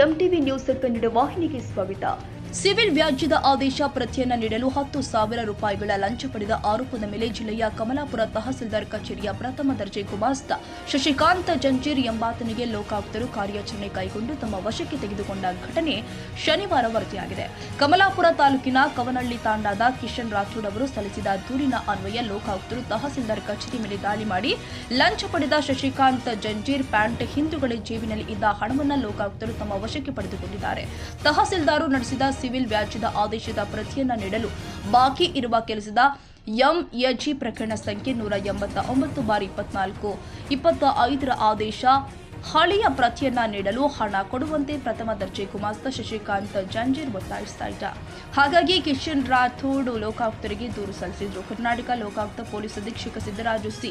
MTV news Kannada ವಾಹಿನಿಗೆ ಸ್ವಾಗತ. Civil ವ್ಯಾಜ್ಯದ ಆದೇಶ ಪ್ರತಿಯನ್ನ ನೀಡಲು 10,000 ರೂಪಾಯಿಗಳ ಲಂಚ ಪಡೆದ ಆರೋಪದ ಮೇಲೆ ಜಿಲ್ಲೆಯ ಕಮಲಾಪುರ ತಹಸೀಲ್ದಾರ್ ಕಚೇರಿಯ ಪ್ರಥಮ ದರ್ಜೆ ಗುಮಾಸ್ತ ಶಶಿಕಾಂತ್ ಜಂಜೀರ್ ಎಂಬಾತನಿಗೆ ಲೋಕಾಯುಕ್ತರು ಕಾರ್ಯಾಚರಣೆ ಕೈಗೊಂಡು ತಮ್ಮ ವಶಕ್ಕೆ ತೆಗೆದುಕೊಂಡ ಘಟನೆ ಶನಿವಾರ ವರದಿಯಾಗಿದೆ. ಕಮಲಾಪುರ ತಾಲೂಕಿನ ಕವನಹಳ್ಳಿ ತಾಂಡಾದ ಕಿಶನ್ ರಾಥೋಡ್ ಅವರು ಸಲ್ಲಿಸಿದ ದೂರಿನ ಅನ್ವಯ ಲೋಕಾಯುಕ್ತರು ತಹಸೀಲ್ದಾರ್ ಕಚೇರಿ ಮೇಲೆ ದಾಳಿ ಮಾಡಿ ಲಂಚ ಪಡೆದ ಶಶಿಕಾಂತ್ ಜಂಜೀರ್ ಪ್ಯಾಂಟ್ ಹಿಂದುಗಡೆ ಜೇಬಿನಲ್ಲಿ ಇದ್ದ ಹಣವನ್ನು ಲೋಕಾಯುಕ್ತರು ತಮ್ಮ ವಶಕ್ಕೆ ಪಡೆದುಕೊಂಡಿದ್ದಾರೆ. ತಹಸೀಲ್ದಾರ್ ನಡೆಸಿದ ಸಿವಿಲ್ ವ್ಯಾಜ್ಯದ ಆದೇಶದ ಪ್ರತಿಯನ್ನ ನೀಡಲು ಬಾಕಿ ಇರುವ ಕೆಲಸದ ಎಂಎಜಿ ಪ್ರಕರಣ ಸಂಖ್ಯೆ 189/24/25 ಆದೇಶ ಹಳೆಯ ಪ್ರತಿಯನ್ನ ನೀಡಲು ಹಣ ಕೊಡುವಂತೆ ಪ್ರಥಮ ದರ್ಜೆ ಗುಮಾಸ್ತ ಶಶಿಕಾಂತ್ ಜಂಜೀರ್ ಒತ್ತಾಯಿಸ್ತಾ ಇದ್ದ. ಹಾಗಾಗಿ ಕಿಶನ್ ರಾಥೋಡ್ ಲೋಕಾಯುಕ್ತರಿಗೆ ದೂರು ಸಲ್ಲಿಸಿದ್ರು. ಕರ್ನಾಟಕ ಲೋಕಾಯುಕ್ತ ಪೊಲೀಸ್ ಅಧೀಕ್ಷಕ ಸಿದ್ದರಾಜು ಸಿ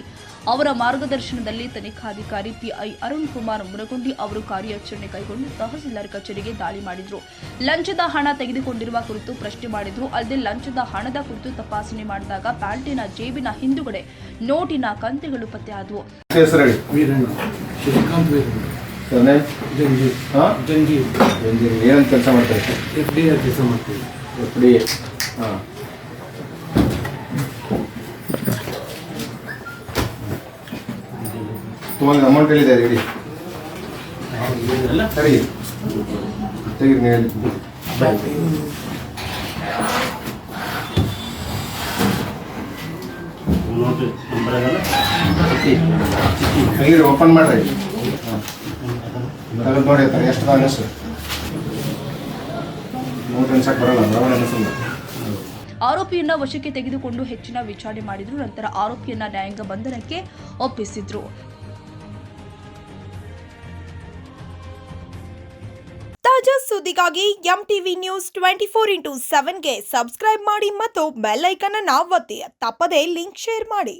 ಅವರ ಮಾರ್ಗದರ್ಶನದಲ್ಲಿ ತನಿಖಾಧಿಕಾರಿ ಪಿಐ ಅರುಣ್ ಕುಮಾರ್ ಮುರಗುಂಡಿ ಅವರು ಕಾರ್ಯಾಚರಣೆ ಕೈಗೊಂಡು ತಹಸೀಲ್ದಾರ್ ಕಚೇರಿಗೆ ದಾಳಿ ಮಾಡಿದ್ರು. ಲಂಚದ ಹಣ ತೆಗೆದುಕೊಂಡಿರುವ ಕುರಿತು ಪ್ರಶ್ನೆ ಮಾಡಿದ್ರು. ಅಲ್ಲದೆ ಲಂಚದ ಹಣದ ಕುರಿತು ತಪಾಸಣೆ ಮಾಡಿದಾಗ ಪ್ಯಾಂಟಿನ ಜೇಬಿನ ಹಿಂದುಗಡೆ ನೋಟಿನ ಕಂತೆಗಳು ಪತ್ತೆಯಾದವು. ಏನಂತ ಕೆಲಸ ಮಾಡ್ತಾ ಇತ್ತು? FDR ಕೆಲಸ ಮಾಡ್ತೀವಿ. FDR. तुम्हारे अमाउंट ಹೇಳಿದೆ ಹೇಳಿ. ಸರಿ ತೆಗಿರಿ ನೀವು ಹೇಳಿ. ನೋಟ್ ನಂಬರ್ ಆಗಲ್ಲ. ತೆಗಿರಿ ಓಪನ್ ಮಾಡ್ರಿ. ತೆಗೆದು ನೋಡಿ ಎಷ್ಟು ಕಾಂಗ್ರೆಸ್ ನೋಟ್ ಅನ್ಸಕ್ಕೆ ಬರಲ್ಲ ಬರವಣ ಅನಿಸಲ್ಲ. ಆರೋಪಿಯನ್ನ ವಶಕ್ಕೆ ತೆಗೆದುಕೊಂಡು ಹೆಚ್ಚಿನ ವಿಚಾರಣೆ ಮಾಡಿದ್ರು. ನಂತರ ಆರೋಪಿಯನ್ನ ನ್ಯಾಯಾಂಗ ಬಂಧನಕ್ಕೆ ಒಪ್ಪಿಸಿದ್ರು. ತಾಜಾ ಸುದ್ದಿಗಾಗಿ ಎಂಟಿವಿ ನ್ಯೂಸ್ 24/7ಗೆ ಸಬ್ಸ್ಕ್ರೈಬ್ ಮಾಡಿ ಮತ್ತು ಬೆಲ್ ಐಕಾನ್ ಅನ್ನು ಒತ್ತಿ. ತಪ್ಪದೇ ಲಿಂಕ್ ಶೇರ್ ಮಾಡಿ.